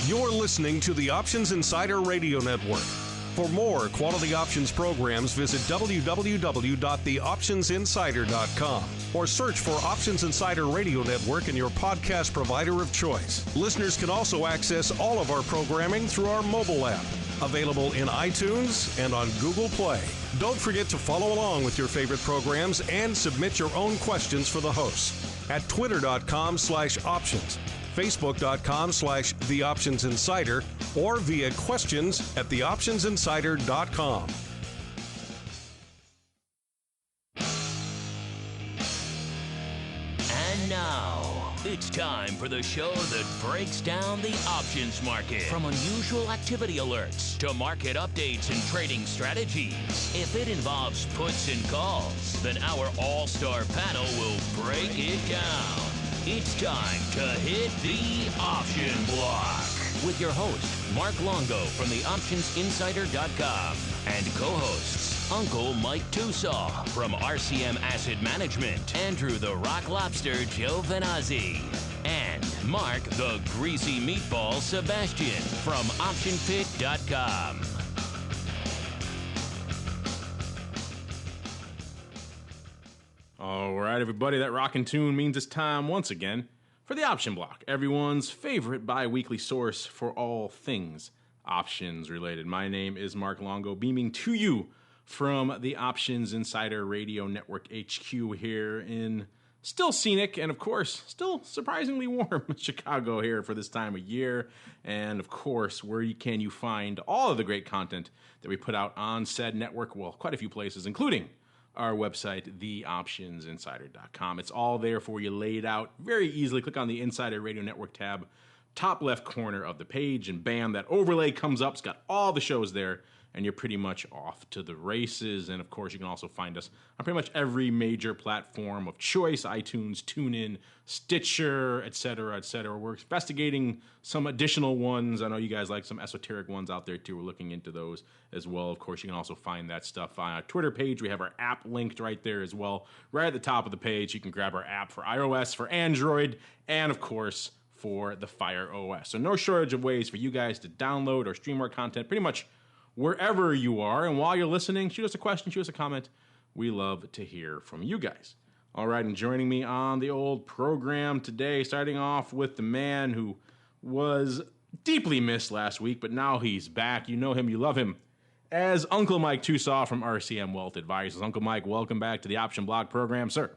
You're listening to the Options Insider Radio Network. For more quality options programs, visit www.theoptionsinsider.com or search for Options Insider Radio Network in your podcast provider of choice. Listeners can also access all of our programming through our mobile app, available in iTunes and on Google Play. Don't forget to follow along with your favorite programs and submit your own questions for the hosts at twitter.com/options. Facebook.com/TheOptionsInsider or via questions at TheOptionsInsider.com. And now, it's time for the show that breaks down the options market. From unusual activity alerts to market updates and trading strategies. If it involves puts and calls, then our all-star panel will break it down. It's time to hit the option block with your host, Mark Longo from theoptionsinsider.com and co-hosts, Uncle Mike Tosaw from RCM Asset Management, Andrew the Rock Lobster Giovinazzi, and Mark the Greasy Meatball Sebastian from OptionPit.com. All right, everybody, that rockin' tune means it's time once again for the Option Block, everyone's favorite bi-weekly source for all things options related. My name is Mark Longo, beaming to you from the Options Insider Radio Network HQ here in still scenic and, of course, still surprisingly warm Chicago here for this time of year. And, of course, where can you find all of the great content that we put out on said network? Well, quite a few places, including our website, theoptionsinsider.com. It's all there for you, laid out very easily. Click on the Insider Radio Network tab, top left corner of the page, and bam, that overlay comes up. It's got all the shows there, and you're pretty much off to the races. And, of course, you can also find us on pretty much every major platform of choice, iTunes, TuneIn, Stitcher, etc., etc. We're investigating some additional ones. I know you guys like some esoteric ones out there, too. We're looking into those as well. Of course, you can also find that stuff on our Twitter page. We have our app linked right there as well. Right at the top of the page, you can grab our app for iOS, for Android, and, of course, for the Fire OS. So no shortage of ways for you guys to download or stream our content pretty much wherever you are. And while you're listening, shoot us a question, shoot us a comment. We love to hear from you guys. All right, and joining me on the old program today, starting off with the man who was deeply missed last week, but now he's back. You know him, you love him, as Uncle Mike Tosaw from RCM Wealth Advisors. Uncle Mike, welcome back to the Option Block program, sir.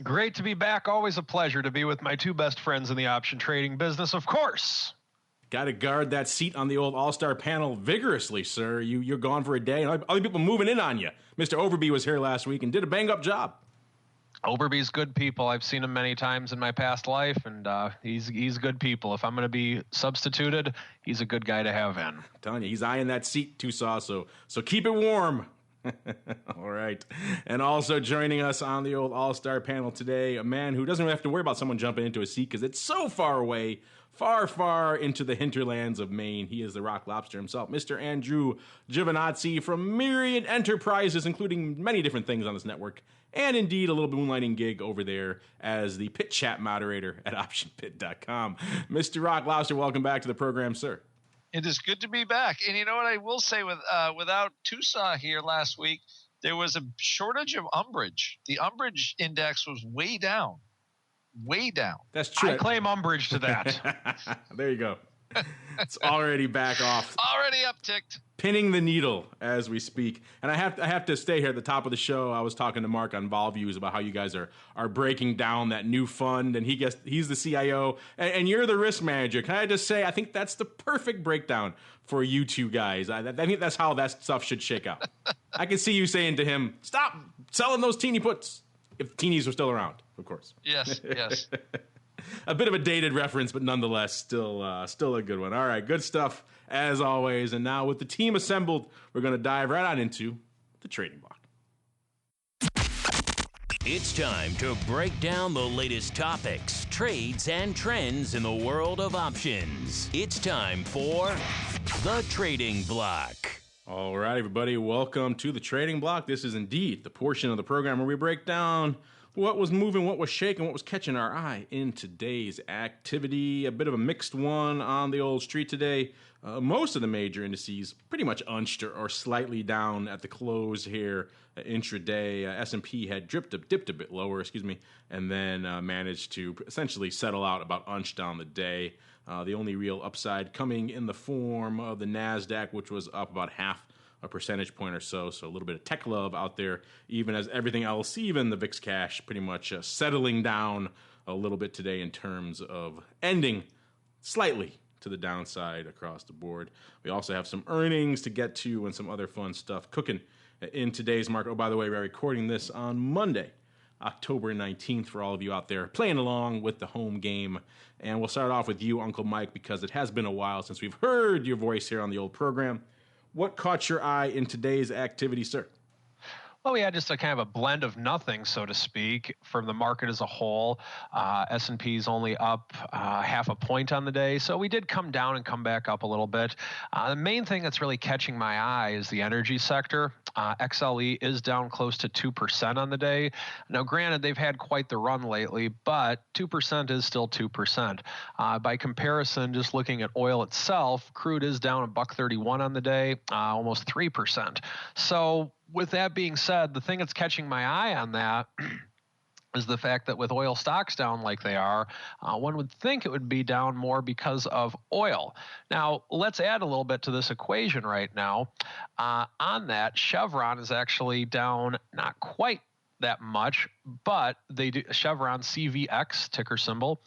Great to be back. Always a pleasure to be with my two best friends in the option trading business, of course. Got to guard that seat on the old all-star panel vigorously, sir. You're gone for a day, and other people moving in on you. Mr. Overby was here last week and did a bang-up job. Overby's good people. I've seen him many times in my past life, and he's good people. If I'm going to be substituted, he's a good guy to have in. I'm telling you, he's eyeing that seat, Tosaw, so keep it warm. All right. And also joining us on the old all-star panel today, a man who doesn't really have to worry about someone jumping into a seat because it's so far away, far, far into the hinterlands of Maine. He is the Rock Lobster himself, Mr. Andrew Giovinazzi from Myriad Enterprises, including many different things on this network, and indeed a little moonlighting gig over there as the Pit Chat moderator at OptionPit.com. Mr. Rock Lobster, welcome back to the program, sir. It is good to be back. And you know what I will say, without Tosaw here last week, there was a shortage of umbrage. The umbrage index was way down. Way down. That's true. I claim umbrage to that. There you go. It's already back off. Already upticked. Pinning the needle as we speak. And I have to stay here at the top of the show. I was talking to Mark on Vol Views about how you guys are breaking down that new fund, and he's the CIO, and you're the risk manager. Can I just say, I think that's the perfect breakdown for you two guys. I think that's how that stuff should shake out. I can see you saying to him, stop selling those teeny puts, if teenies were still around, of course. Yes, yes. A bit of a dated reference, but nonetheless, still a good one. All right, good stuff as always. And now with the team assembled, we're going to dive right on into the trading block. It's time to break down the latest topics, trades, and trends in the world of options. It's time for the trading block. All right, everybody, welcome to the trading block. This is indeed the portion of the program where we break down What was moving, what was shaking, what was catching our eye in today's activity? A bit of a mixed one on the old street today. Most of the major indices pretty much unched or slightly down at the close here intraday. S&P had dipped a bit lower, and then managed to essentially settle out about unched on the day. The only real upside coming in the form of the NASDAQ, which was up about half a percentage point or so. So a little bit of tech love out there, even as everything else, even the VIX cash, pretty much settling down a little bit today in terms of ending slightly to the downside across the board. We also have some earnings to get to and some other fun stuff cooking in today's market. Oh, by the way, we're recording this on Monday, October 19th, for all of you out there playing along with the home game. And we'll start off with you, Uncle Mike, because it has been a while since we've heard your voice here on the old program. What caught your eye in today's activity, sir? Well, we had just a kind of a blend of nothing, so to speak, from the market as a whole. S&P's only up half a point on the day, so we did come down and come back up a little bit. The main thing that's really catching my eye is the energy sector. XLE is down close to 2% on the day. Now, granted, they've had quite the run lately, but 2% is still 2%. By comparison, just looking at oil itself, crude is down $1.31 on the day, almost 3%. So with that being said, the thing that's catching my eye on that is the fact that with oil stocks down like they are, one would think it would be down more because of oil. Now, let's add a little bit to this equation right now. On that, Chevron is actually down not quite that much, but they do. Chevron CVX ticker symbol,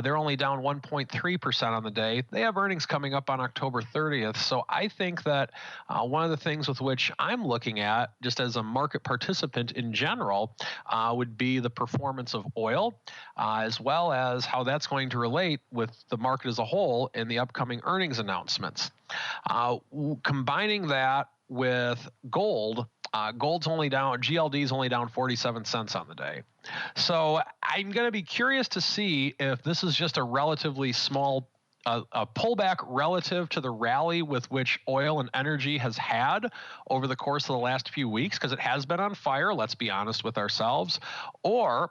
they're only down 1.3% on the day. They have earnings coming up on October 30th. So I think that one of the things with which I'm looking at, just as a market participant in general, would be the performance of oil, as well as how that's going to relate with the market as a whole in the upcoming earnings announcements. Combining that with gold, gold's only down, GLD's only down 47 cents on the day. So I'm going to be curious to see if this is just a relatively small a pullback relative to the rally with which oil and energy has had over the course of the last few weeks, because it has been on fire, let's be honest with ourselves, or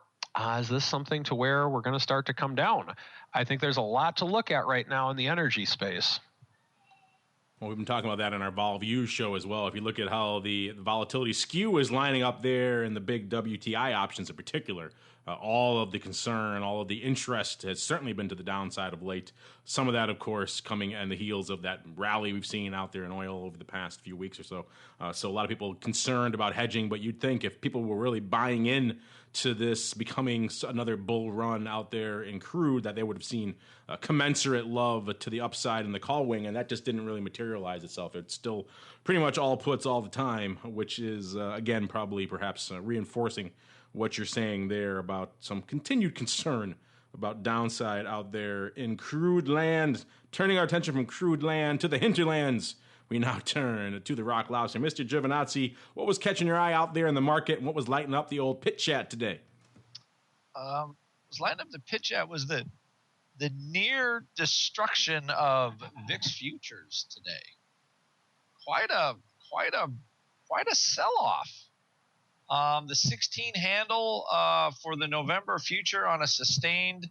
is this something to where we're going to start to come down? I think there's a lot to look at right now in the energy space. Well, we've been talking about that in our Vol Views show as well. If you look at how the volatility skew is lining up there in the big WTI options in particular, all of the concern, all of the interest has certainly been to the downside of late. Some of that, of course, coming on the heels of that rally we've seen out there in oil over the past few weeks or so. So a lot of people concerned about hedging, but you'd think if people were really buying in to this becoming another bull run out there in crude, that they would have seen commensurate love to the upside in the call wing, and that just didn't really materialize itself. It's still pretty much all puts all the time, which is, again, probably perhaps reinforcing what you're saying there about some continued concern about downside out there in crude land. Turning our attention from crude land to the hinterlands, we now turn to the Rock Lobster. Mr. Giovinazzi, what was catching your eye out there in the market, and what was lighting up the old pit chat today? Was lighting up the pit chat was the near destruction of VIX futures today. Quite a sell-off. The 16 handle for the November future on a sustained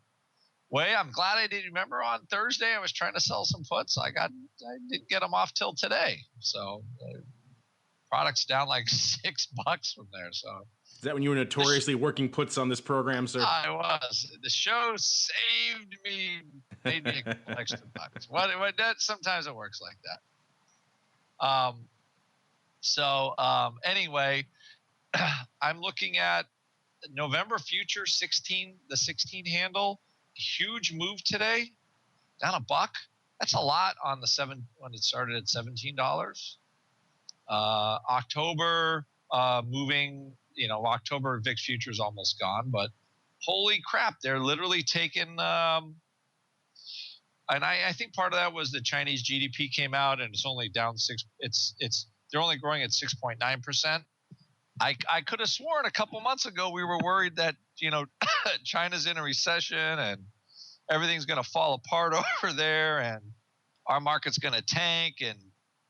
way. I'm glad I didn't remember on Thursday. I was trying to sell some puts. I didn't get them off till today. So product's down like $6 from there. So is that when you were notoriously working puts on this program, sir? I was. The show saved me, made me a couple extra bucks. Sometimes it works like that. Anyway, I'm looking at November future the 16 handle. Huge move today, down $1. That's a lot on the when it started at $17. October moving. October VIX futures almost gone, but holy crap, they're literally taking. And I think part of that was the Chinese GDP came out and it's only down 6. They're only growing at 6.9%. I could have sworn a couple months ago we were worried that China's in a recession and everything's going to fall apart over there and our market's going to tank and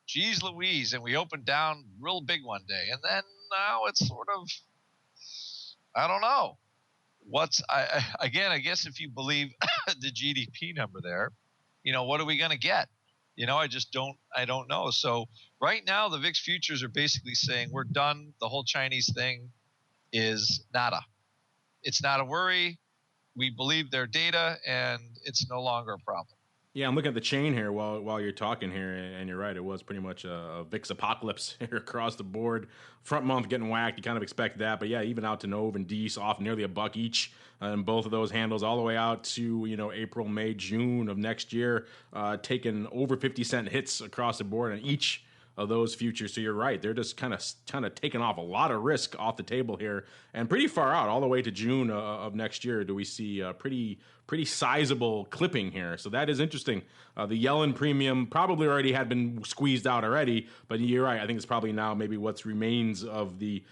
geez Louise, and we opened down real big one day, and then now it's sort of, I don't know. again, I guess if you believe the GDP number there, what are we going to get? I don't know. So right now the VIX futures are basically saying we're done. The whole Chinese thing is nada. It's not a worry. We believe their data and it's no longer a problem. Yeah, I'm looking at the chain here while you're talking here, and you're right. It was pretty much a VIX apocalypse here across the board. Front month getting whacked. You kind of expect that, but yeah, even out to Nove and Dees off nearly a buck each, and both of those handles all the way out to April, May, June of next year, taking over 50-cent hits across the board on each of those futures. So you're right. They're just kind of taking off a lot of risk off the table here, and pretty far out, all the way to June of next year. Do we see a pretty sizable clipping here? So that is interesting. The Yellen premium probably already had been squeezed out already, but you're right. I think it's probably now maybe what remains of the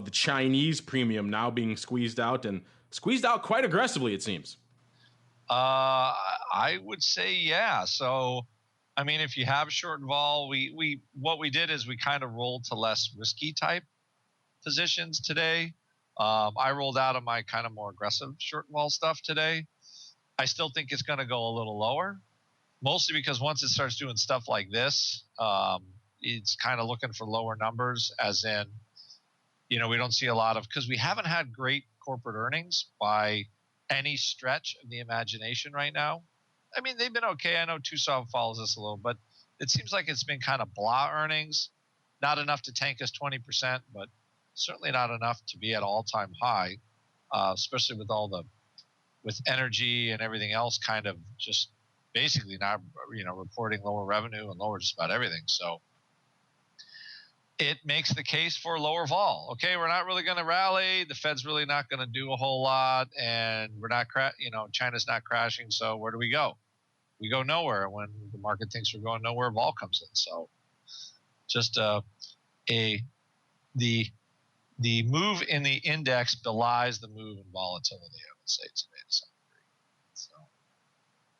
Chinese premium now being squeezed out, and squeezed out quite aggressively, it seems. I would say, yeah. So, I mean, if you have short vol, what we did is we kind of rolled to less risky type positions today. I rolled out of my kind of more aggressive short vol stuff today. I still think it's going to go a little lower, mostly because once it starts doing stuff like this, it's kind of looking for lower numbers, as in, we don't see a lot of, because we haven't had great corporate earnings by any stretch of the imagination right now. I mean, they've been okay. I know Tosaw follows us a little, but it seems like it's been kind of blah earnings, not enough to tank us 20%, but certainly not enough to be at all-time high, especially with energy and everything else kind of just basically not, reporting lower revenue and lower just about everything. So it makes the case for lower vol. Okay, we're not really going to rally. The Fed's really not going to do a whole lot, and we're not, China's not crashing. So where do we go? We go nowhere. When the market thinks we're going nowhere, vol comes in. So just the move in the index belies the move in volatility, I would say, today to some degree. So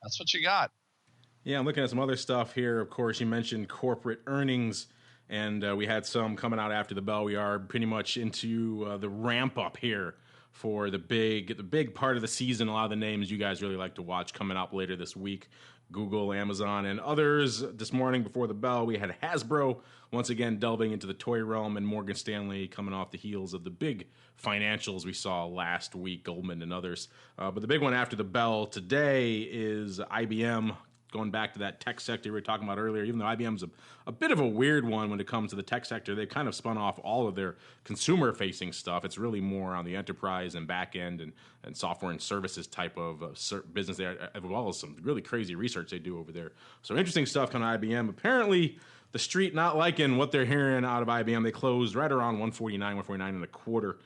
that's what you got. Yeah, I'm looking at some other stuff here. Of course, you mentioned corporate earnings, and we had some coming out after the bell. We are pretty much into the ramp up here for the big part of the season. A lot of the names you guys really like to watch coming up later this week. Google, Amazon, and others. This morning before the bell, we had Hasbro once again delving into the toy realm, and Morgan Stanley coming off the heels of the big financials we saw last week, Goldman and others. But the big one after the bell today is IBM. Going back to that tech sector we were talking about earlier, even though IBM's a bit of a weird one when it comes to the tech sector, they kind of spun off all of their consumer-facing stuff. It's really more on the enterprise and back-end and software and services type of business there, as well as some really crazy research they do over there. So interesting stuff coming out of IBM. Apparently, the street not liking what they're hearing out of IBM. They closed right around 149 and a quarter.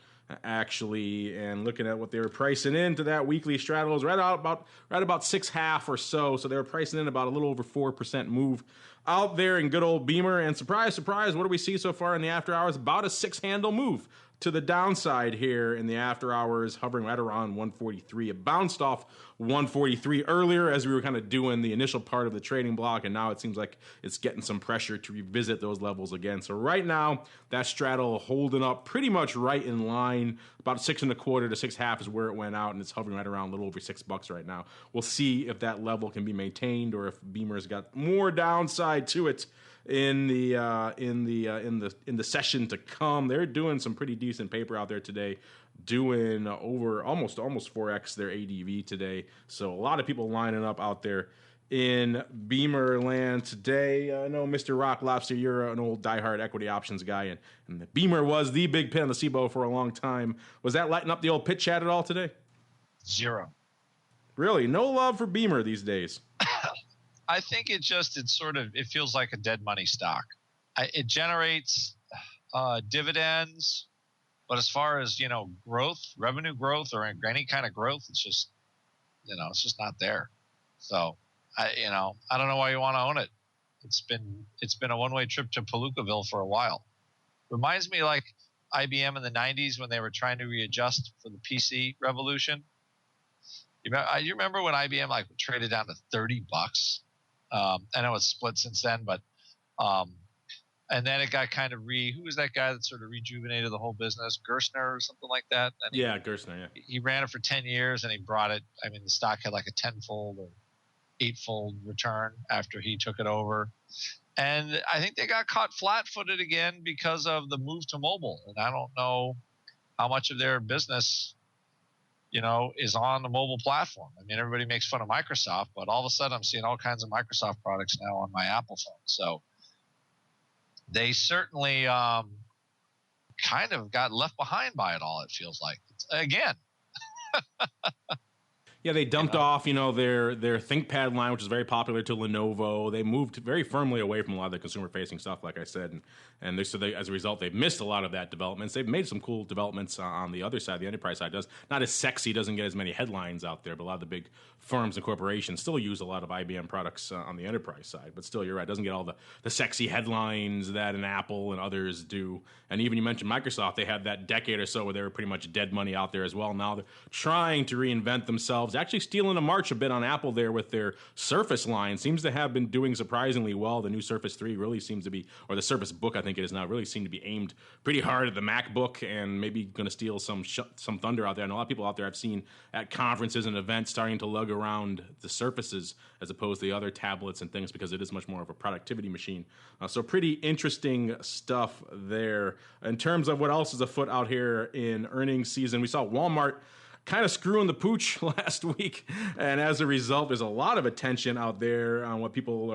Actually, and looking at what they were pricing into that weekly straddle is right about 6.5 or so. So they were pricing in about a little over 4% move out there in good old Beamer. And surprise, surprise, what do we see so far in the after hours? About a 6-handle move to the downside here in the after hours, hovering right around 143. It bounced off 143 earlier as we were kind of doing the initial part of the trading block, and now it seems like it's getting some pressure to revisit those levels again. So right now, that straddle holding up pretty much right in line. About 6.25 to 6.5 is where it went out, and it's hovering right around a little over $6 right now. We'll see if that level can be maintained or if Beamer's got more downside to it in the session to come. They're doing some pretty decent paper out there today, doing over almost 4x their ADV today. So a lot of people lining up out there in Beamer land today. I know, Mr. Rock Lobster, you're an old diehard equity options guy, and the Beamer was the big pin on the CBOE for a long time. Was that lighting up the old pit chat at all today? Zero. Really? No love for Beamer these days? I think it feels like a dead money stock. It generates dividends, but as far as, growth, revenue growth, or any kind of growth, it's just not there. So I don't know why you want to own it. It's been a one-way trip to Palookaville for a while. Reminds me like IBM in the 90s when they were trying to readjust for the PC revolution. You remember when IBM traded down to $30? I know it's split since then, but And then it got kind of who was that guy that sort of rejuvenated the whole business? Gerstner or something like that? And Gerstner, yeah. He ran it for 10 years and he brought it. I mean, the stock had like a 10-fold or 8-fold return after he took it over. And I think they got caught flat-footed again because of the move to mobile. And I don't know how much of their business, is on the mobile platform. I mean, everybody makes fun of Microsoft, but all of a sudden I'm seeing all kinds of Microsoft products now on my Apple phone. So they certainly kind of got left behind by it all, it feels like. Again. Yeah, they dumped off, their ThinkPad line, which is very popular, to Lenovo. They moved very firmly away from a lot of the consumer-facing stuff, like I said, and as a result, they've missed a lot of that developments. They've made some cool developments on the other side, the enterprise side. Not as sexy, doesn't get as many headlines out there, but a lot of the big firms and corporations still use a lot of IBM products on the enterprise side. But still, you're right, it doesn't get all the sexy headlines that an Apple and others do. And even you mentioned Microsoft, they had that decade or so where they were pretty much dead money out there as well. Now they're trying to reinvent themselves, actually stealing a march a bit on Apple there with their Surface line. Seems to have been doing surprisingly well. The new Surface 3 really seems to be, or the Surface Book I think it is now, really seem to be aimed pretty hard at the MacBook and maybe going to steal some thunder out there. And a lot of people out there I've seen at conferences and events starting to lug around the Surfaces as opposed to the other tablets and things because it is much more of a productivity machine. So pretty interesting stuff there. In terms of what else is afoot out here in earnings season, we saw Walmart kind of screwing the pooch last week, and as a result, there's a lot of attention out there on what people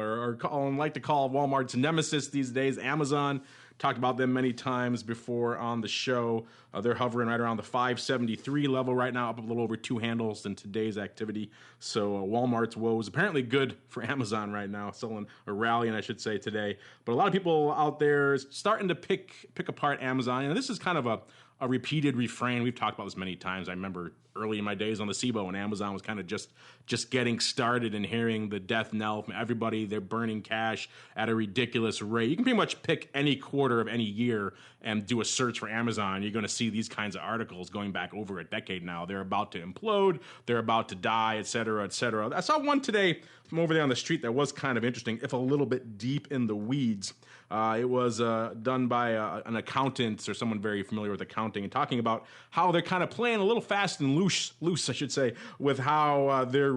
like to call Walmart's nemesis these days, Amazon. Talked about them many times before on the show. They're hovering right around the 573 level right now, up a little over 2 handles in today's activity. So Walmart's woes apparently good for Amazon right now, selling or rallying, I should say, today. But a lot of people out there starting to pick apart Amazon, and this is kind of a repeated refrain. We've talked about this many times. I remember early in my days on the SIBO when Amazon was kind of just getting started and hearing the death knell from everybody. They're burning cash at a ridiculous rate. You can pretty much pick any quarter of any year and do a search for Amazon. You're going to see these kinds of articles going back over a decade now. They're about to implode. They're about to die, et cetera, et cetera. I saw one today from over there on the street that was kind of interesting, if a little bit deep in the weeds. It was done by an accountant or someone very familiar with accounting and talking about how they're kind of playing a little fast and loose, I should say, with how they're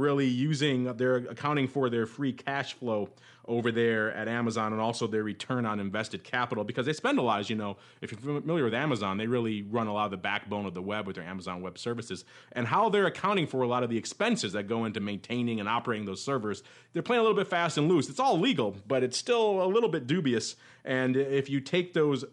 accounting for their free cash flow over there at Amazon and also their return on invested capital, because they spend a lot, as you know, if you're familiar with Amazon, they really run a lot of the backbone of the web with their Amazon Web Services, and how they're accounting for a lot of the expenses that go into maintaining and operating those servers. They're playing a little bit fast and loose. It's all legal, but it's still a little bit dubious. And if you take those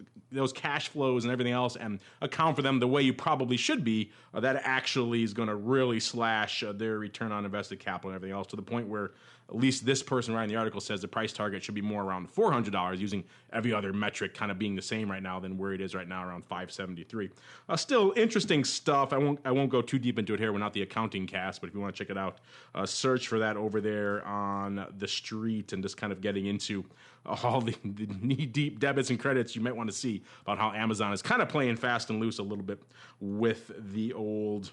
cash flows and everything else and account for them the way you probably should be, that actually is going to really slash their return on invested capital and everything else, to the point where at least this person writing the article says the price target should be more around $400, using every other metric kind of being the same right now than where it is right now, around 573. Still interesting stuff. I won't go too deep into it here. We're not the accounting cast, but if you want to check it out, search for that over there on the street, and just kind of getting into all the knee-deep debits and credits you might want to see about how Amazon is kind of playing fast and loose a little bit with the old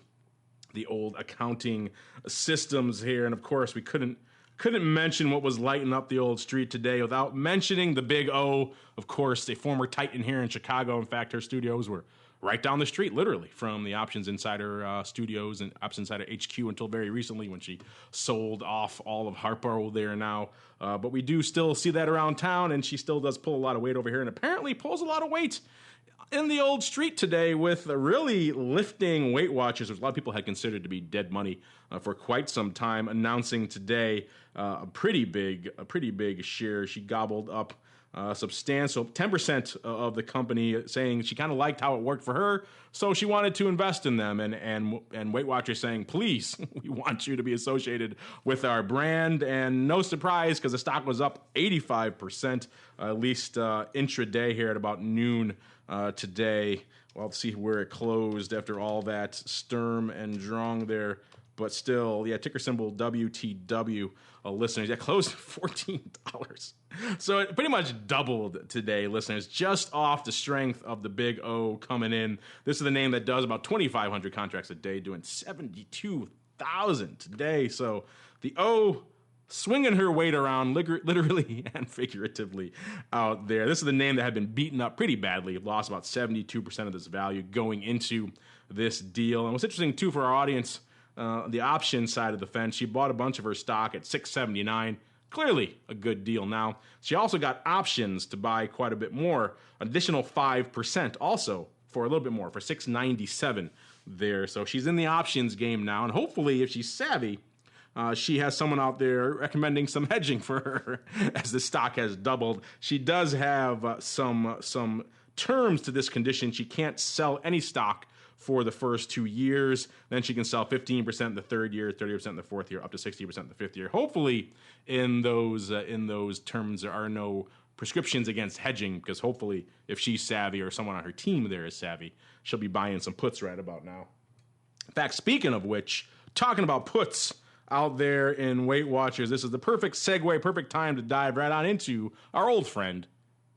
accounting systems here. And of course, we couldn't mention what was lighting up the old street today without mentioning the big O. Of course, a former Titan here in Chicago. In fact, her studios were right down the street, literally, from the Options Insider studios and Options Insider HQ until very recently, when she sold off all of Harpo there now. But we do still see that around town, and she still does pull a lot of weight over here, and apparently pulls a lot of weight in the old street today with really lifting Weight Watchers, which a lot of people had considered to be dead money for quite some time, announcing today a pretty big share. She gobbled up substantial 10% of the company, saying she kind of liked how it worked for her, so she wanted to invest in them. And Weight Watchers saying, please, we want you to be associated with our brand. And no surprise, because the stock was up 85%, at least intraday here at about noon today. Well, let's see where it closed after all that sturm and drang there. But still, yeah, ticker symbol WTW, listeners. That closed at $14. So it pretty much doubled today, listeners, just off the strength of the big O coming in. This is the name that does about 2,500 contracts a day, doing 72,000 today. So the O swinging her weight around literally and figuratively out there. This is the name that had been beaten up pretty badly. Lost about 72% of this value going into this deal. And what's interesting, too, for our audience, the option side of the fence, she bought a bunch of her stock at $6.79. Clearly a good deal now. She also got options to buy quite a bit more, additional 5% also for a little bit more, for $6.97 there. So she's in the options game now, and hopefully, if she's savvy, she has someone out there recommending some hedging for her as the stock has doubled. She does have some terms to this condition. She can't sell any stock for the first 2 years. Then she can sell 15% in the third year, 30% in the fourth year, up to 60% in the fifth year. Hopefully, in those terms, there are no prescriptions against hedging, because hopefully, if she's savvy or someone on her team there is savvy, she'll be buying some puts right about now. In fact, speaking of which, talking about puts out there in Weight Watchers, this is the perfect segue, perfect time to dive right on into our old friend,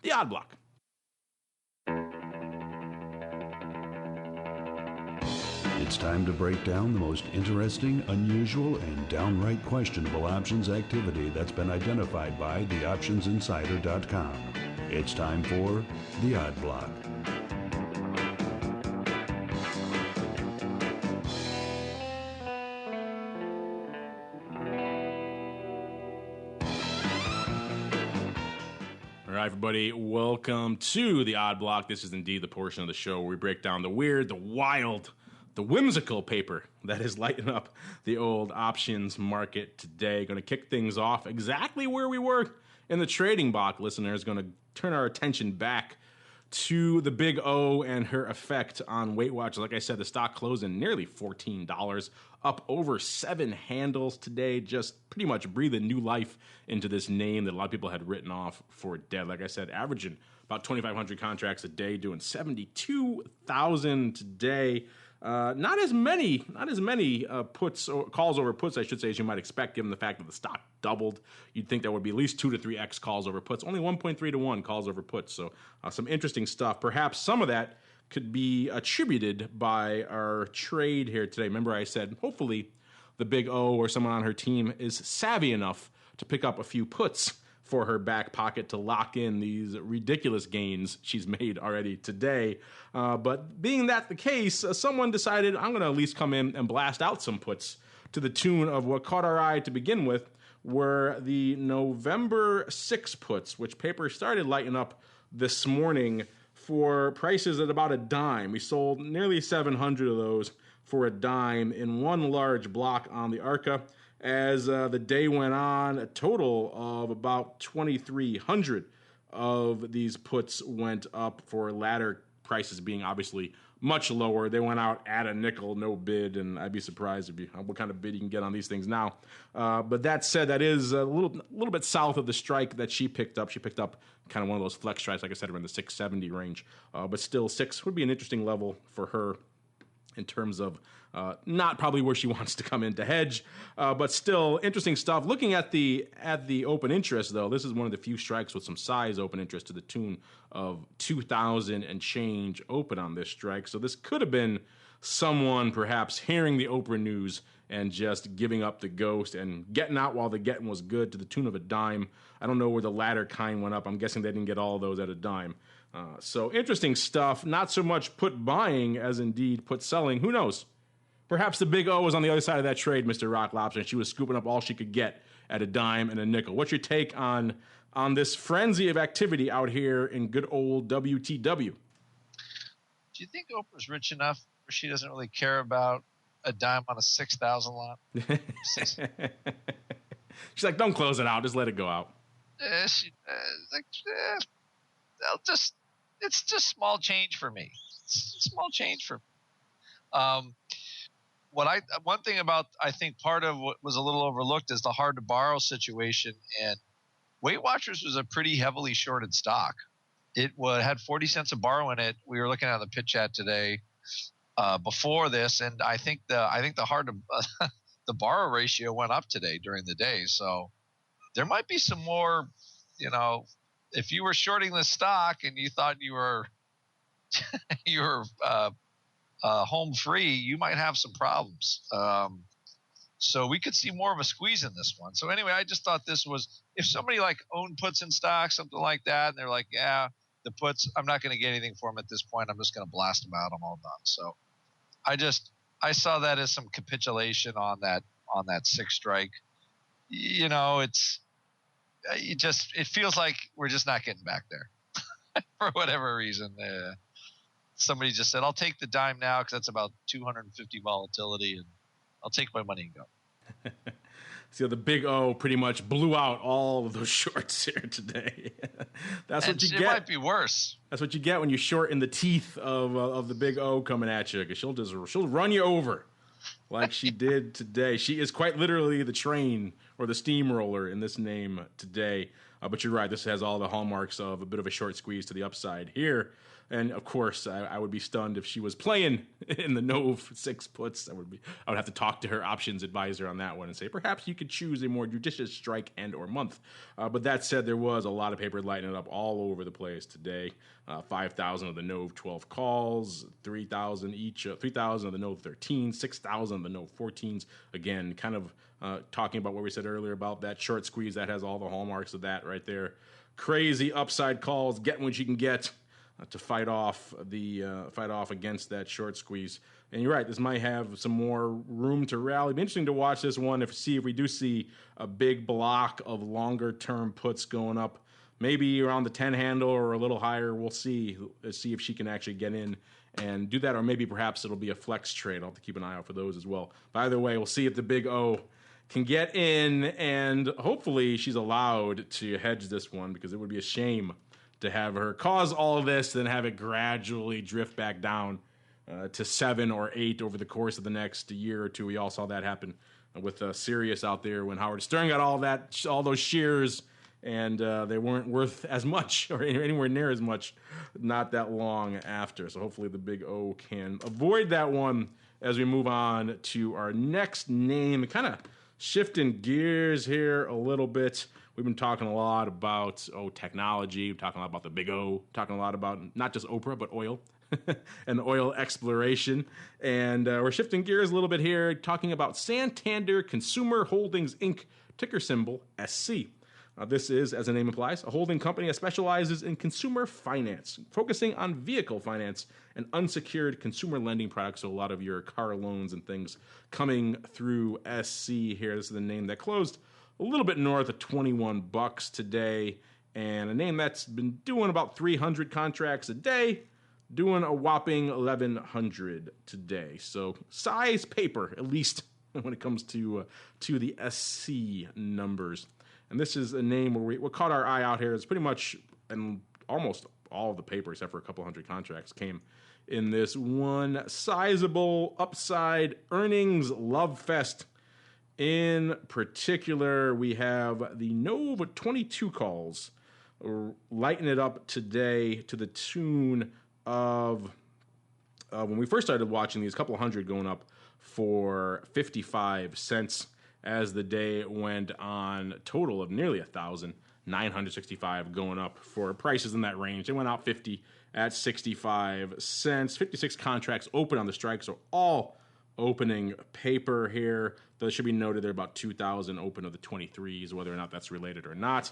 the Odd Block. It's time to break down the most interesting, unusual, and downright questionable options activity that's been identified by theoptionsinsider.com. It's time for the Odd Block. All right, everybody, welcome to the Odd Block. This is indeed the portion of the show where we break down the weird, the wild, the whimsical paper that is lighting up the old options market today. Going to kick things off exactly where we were in the trading block, listeners. Going to turn our attention back to the Big O and her effect on Weight Watchers. Like I said, the stock closed in nearly $14, up over 7 handles today, just pretty much breathing new life into this name that a lot of people had written off for dead. Like I said, averaging about 2,500 contracts a day, doing 72,000 today. Not as many puts or calls over puts, I should say, as you might expect, given the fact that the stock doubled. You'd think there would be at least 2 to 3x calls over puts. Only 1.3 to 1 calls over puts. So some interesting stuff. Perhaps some of that could be attributed by our trade here today. Remember, I said hopefully the Big O or someone on her team is savvy enough to pick up a few puts for her back pocket to lock in these ridiculous gains she's made already today. But being that the case, someone decided I'm going to at least come in and blast out some puts to the tune of what caught our eye to begin with were the November 6 puts, which paper started lighting up this morning for prices at about a dime. We sold nearly 700 of those for a dime in one large block on the ARCA. As the day went on, a total of about 2,300 of these puts went up, for latter prices being obviously much lower. They went out at a nickel, no bid, and I'd be surprised what kind of bid you can get on these things now. But that said, that is a little bit south of the strike that she picked up. She picked up kind of one of those flex strikes, like I said, around the 670 range. But still, 6 would be an interesting level for her in terms of not probably where she wants to come in to hedge, but still interesting stuff. Looking at the open interest, though, this is one of the few strikes with some size open interest to the tune of 2,000 and change open on this strike. So this could have been someone perhaps hearing the Oprah news and just giving up the ghost and getting out while the getting was good to the tune of a dime. I don't know where the latter kind went up. I'm guessing they didn't get all of those at a dime. So interesting stuff. Not so much put buying as indeed put selling. Who knows? Perhaps the Big O was on the other side of that trade, Mr. Rock Lobster, and she was scooping up all she could get at a dime and a nickel. What's your take on this frenzy of activity out here in good old WTW? Do you think Oprah's rich enough where she doesn't really care about a dime on a 6,000 lot? She's like, don't close it out. Just let it go out. It's just small change for me. It's small change for me. One thing about, I think part of what was a little overlooked is the hard to borrow situation, and Weight Watchers was a pretty heavily shorted stock. It had 40 cents a borrow in it. We were looking at the pitch chat today before this, and I think the hard to the borrow ratio went up today during the day. So there might be some more, if you were shorting the stock and you thought you were home free, you might have some problems. So we could see more of a squeeze in this one. So anyway, I just thought this was, if somebody like owned puts in stock, something like that, and they're like, yeah, the puts, I'm not going to get anything for them at this point. I'm just going to blast them out. I'm all done. So I saw that as some capitulation on that 6 strike. You know, it feels like we're just not getting back there for whatever reason. Somebody just said, I'll take the dime now because that's about 250 volatility, and I'll take my money and go. So the big O pretty much blew out all of those shorts here today. That's what you get. It might be worse. That's what you get when you short in the teeth of the big O coming at you, because she'll run you over like she did today. She is quite literally the train or the steamroller in this name today. But you're right. This has all the hallmarks of a bit of a short squeeze to the upside here. And of course, I would be stunned if she was playing in the Nove 6 puts. I would have to talk to her options advisor on that one and say, perhaps you could choose a more judicious strike and or month. But that said, there was a lot of paper lighting it up all over the place today. 5,000 of the Nove 12 calls, 3,000 each, 3,000 of the Nove 13, 6,000 of the Nove 14s. Again, kind of talking about what we said earlier about that short squeeze. That has all the hallmarks of that right there. Crazy upside calls, getting what you can get to fight off against that short squeeze. And you're right, this might have some more room to rally. It'd be interesting to watch this one if we do see a big block of longer term puts going up, maybe around the 10 handle or a little higher. We'll see if she can actually get in and do that, or maybe perhaps it'll be a flex trade. I'll have to keep an eye out for those as well. By the way, we'll see if the big O can get in, and hopefully she's allowed to hedge this one, because it would be a shame to have her cause all of this, then have it gradually drift back down to 7 or 8 over the course of the next year or two. We all saw that happen with Sirius out there when Howard Stern got all those shares, and they weren't worth as much or anywhere near as much not that long after. So hopefully the big O can avoid that one as we move on to our next name. Kind of shifting gears here a little bit. We've been talking a lot about technology, talking a lot about the big O, talking a lot about not just Oprah, but oil and oil exploration. And we're shifting gears a little bit here, talking about Santander Consumer Holdings, Inc., ticker symbol SC. This is, as the name implies, a holding company that specializes in consumer finance, focusing on vehicle finance and unsecured consumer lending products. So a lot of your car loans and things coming through SC here. This is the name that closed a little bit north of $21 today, and a name that's been doing about 300 contracts a day, doing a whopping 1,100 today. So size paper, at least when it comes to the SC numbers. And this is a name where what caught our eye out here is pretty much, and almost all of the paper, except for a couple hundred contracts, came in this one sizable upside earnings love fest. In particular, we have the Nova 22 calls lighting it up today to the tune of, when we first started watching these, a couple hundred going up for 55 cents as the day went on. Total of nearly 1,000, 965 going up for prices in that range. They went out 50 at 65 cents. 56 contracts open on the strike, so all opening paper here. Though it should be noted there are about 2,000 open of the 23s, whether or not that's related or not.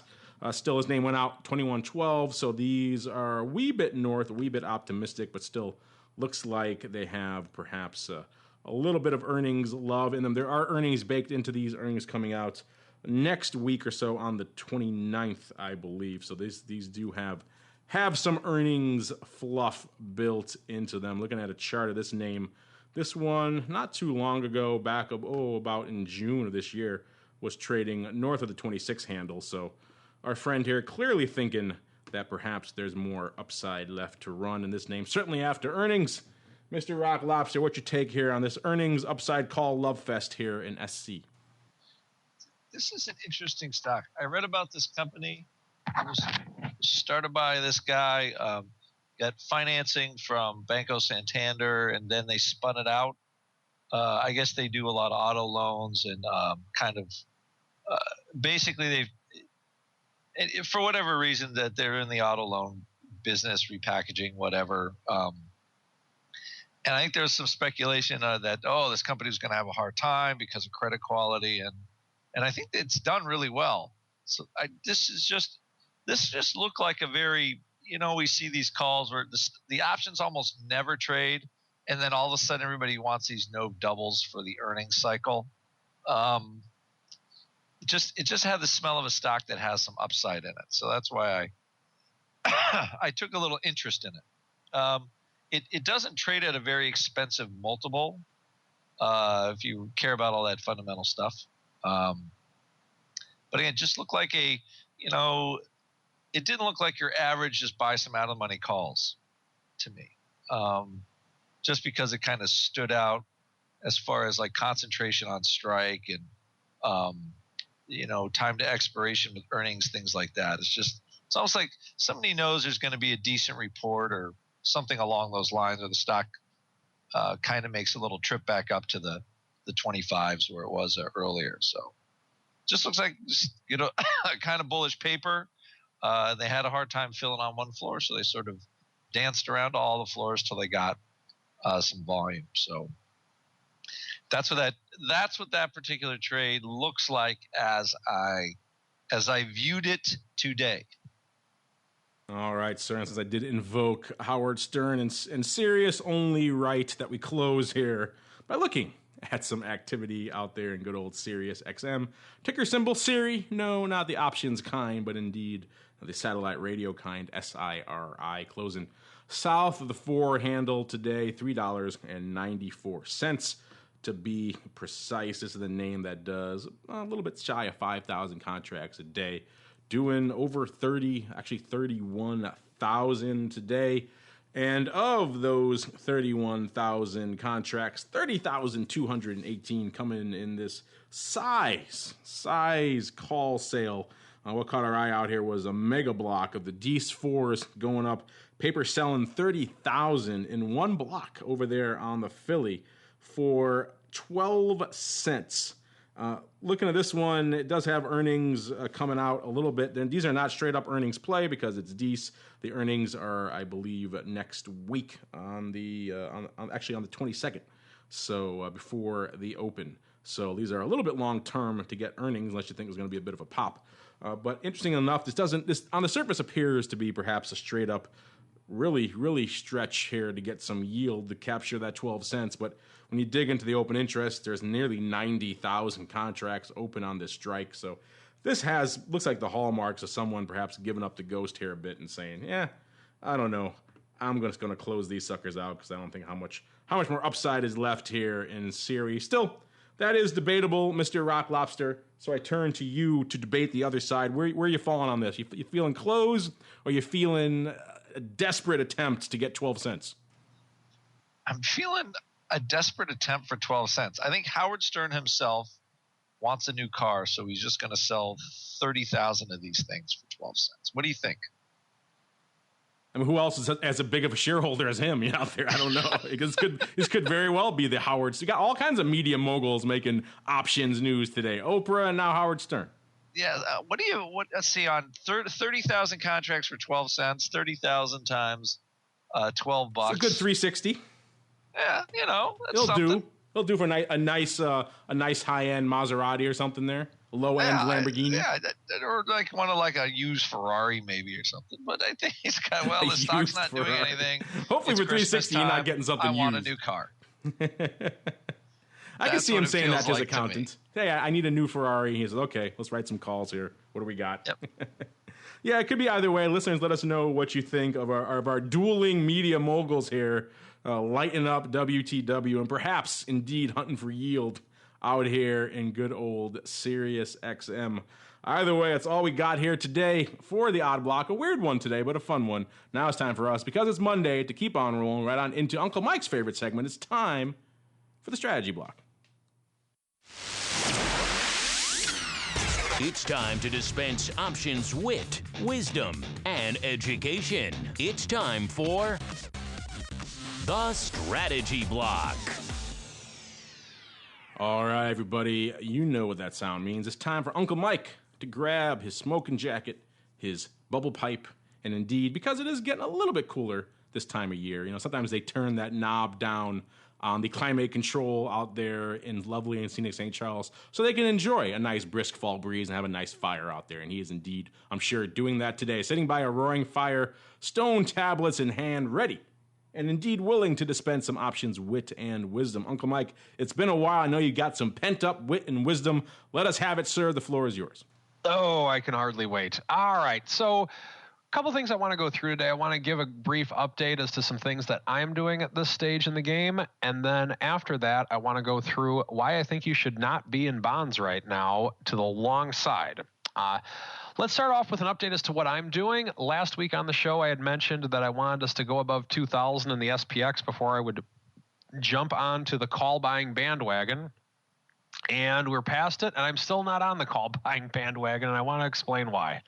Still, his name went out 2112, so these are a wee bit north, a wee bit optimistic, but still looks like they have perhaps a little bit of earnings love in them. There are earnings baked into these earnings coming out next week or so on the 29th, I believe. So these do have some earnings fluff built into them. Looking at a chart of this name, this one, not too long ago, back about in June of this year, was trading north of the 26 handle. So our friend here clearly thinking that perhaps there's more upside left to run in this name, certainly after earnings. Mr. Rock Lobster, what's your take here on this earnings upside call love fest here in SC? This is an interesting stock. I read about this company. It was started by this guy, got financing from Banco Santander, and then they spun it out. I guess they do a lot of auto loans and basically for whatever reason that they're in the auto loan business, repackaging, whatever. And I think there's some speculation that, this company is going to have a hard time because of credit quality. And I think it's done really well. So this just looked like a very, we see these calls where the options almost never trade. And then all of a sudden everybody wants these no doubles for the earnings cycle. It just had the smell of a stock that has some upside in it. So that's why I took a little interest in it. It doesn't trade at a very expensive multiple if you care about all that fundamental stuff. But again, it just looked like it didn't look like your average just buy some out of money calls to me. Just because it kind of stood out as far as like concentration on strike and, time to expiration with earnings, things like that. It's almost like somebody knows there's going to be a decent report or something along those lines, or the stock kind of makes a little trip back up to the 25s where it was earlier. So just looks like, kind of bullish paper. They had a hard time filling on one floor, so they sort of danced around all the floors till they got some volume. So that's what that particular trade looks like as I viewed it today. All right, sir. And since I did invoke Howard Stern and Sirius, only right that we close here by looking at some activity out there in good old Sirius XM. Ticker symbol SIRI. No, not the options kind, but indeed the satellite radio kind, SIRI, closing south of the 4 handle today, $3.94 to be precise. This is the name that does a little bit shy of 5,000 contracts a day, doing over 31,000 today. And of those 31,000 contracts, 30,218 coming in this size call sale. What caught our eye out here was a mega block of the Dees 4s going up. Paper selling 30,000 in one block over there on the Philly for 12 cents. Looking at this one, it does have earnings coming out a little bit. Then these are not straight up earnings play because it's Dees. The earnings are, I believe, next week on the 22nd. So before the open. So these are a little bit long term to get earnings, unless you think it was going to be a bit of a pop. But interesting enough, this on the surface appears to be perhaps a straight up, really stretch here to get some yield to capture that 12 cents. But when you dig into the open interest, there's nearly 90,000 contracts open on this strike. So this looks like the hallmarks of someone perhaps giving up the ghost here a bit and saying, I don't know, I'm just going to close these suckers out because I don't think how much more upside is left here in SIRI. Still, that is debatable, Mr. Rock Lobster. So I turn to you to debate the other side. Where are you falling on this? You feeling close, or you feeling a desperate attempt to get 12 cents? I'm feeling a desperate attempt for 12 cents. I think Howard Stern himself wants a new car, so he's just going to sell 30,000 of these things for 12 cents. What do you think? I mean, who else is as big of a shareholder as him out there? I don't know. This could very well be the Howard. You got all kinds of media moguls making options news today. Oprah and now Howard Stern. Yeah. Let's see, on 30,000 contracts for 12 cents, 30,000 times $12. It's a good 360. Yeah, that's It'll something. do. It'll do for a nice high-end Maserati or something there. A low-end Lamborghini. Or like one of a used Ferrari maybe or something. But I think he's got, the stock's not doing anything. Hopefully it's for 360 you're not getting something used. I want a new car. I can see him saying that to his accountant. Hey, I need a new Ferrari. He says, okay, let's write some calls here. What do we got? Yep. Yeah, it could be either way. Listeners, let us know what you think of our dueling media moguls here, lighting up WTW and perhaps indeed hunting for yield out here in good old Sirius XM. Either way, that's all we got here today for the Odd Block. A weird one today, but a fun one. Now it's time for us, because it's Monday, to keep on rolling right on into Uncle Mike's favorite segment. It's time for the Strategy Block. It's time to dispense options, wit, wisdom, and education. It's time for the Strategy Block. All right, everybody, you know what that sound means. It's time for Uncle Mike to grab his smoking jacket, his bubble pipe, and indeed, because it is getting a little bit cooler, this time of year. You know, sometimes they turn that knob down on the climate control out there in lovely and scenic St. Charles so they can enjoy a nice brisk fall breeze and have a nice fire out there. And he is indeed, I'm sure, doing that today, sitting by a roaring fire, stone tablets in hand, ready and indeed willing to dispense some options, wit, and wisdom. Uncle Mike, it's been a while. I know you got some pent-up wit and wisdom. Let us have it, sir. The floor is yours. Oh, I can hardly wait. All right, so a couple things I want to go through today. I want to give a brief update as to some things that I'm doing at this stage in the game. And then after that, I want to go through why I think you should not be in bonds right now to the long side. Let's start off with an update as to what I'm doing. Last week on the show, I had mentioned that I wanted us to go above 2,000 in the SPX before I would jump onto the call buying bandwagon. And we're past it, and I'm still not on the call buying bandwagon, and I want to explain why.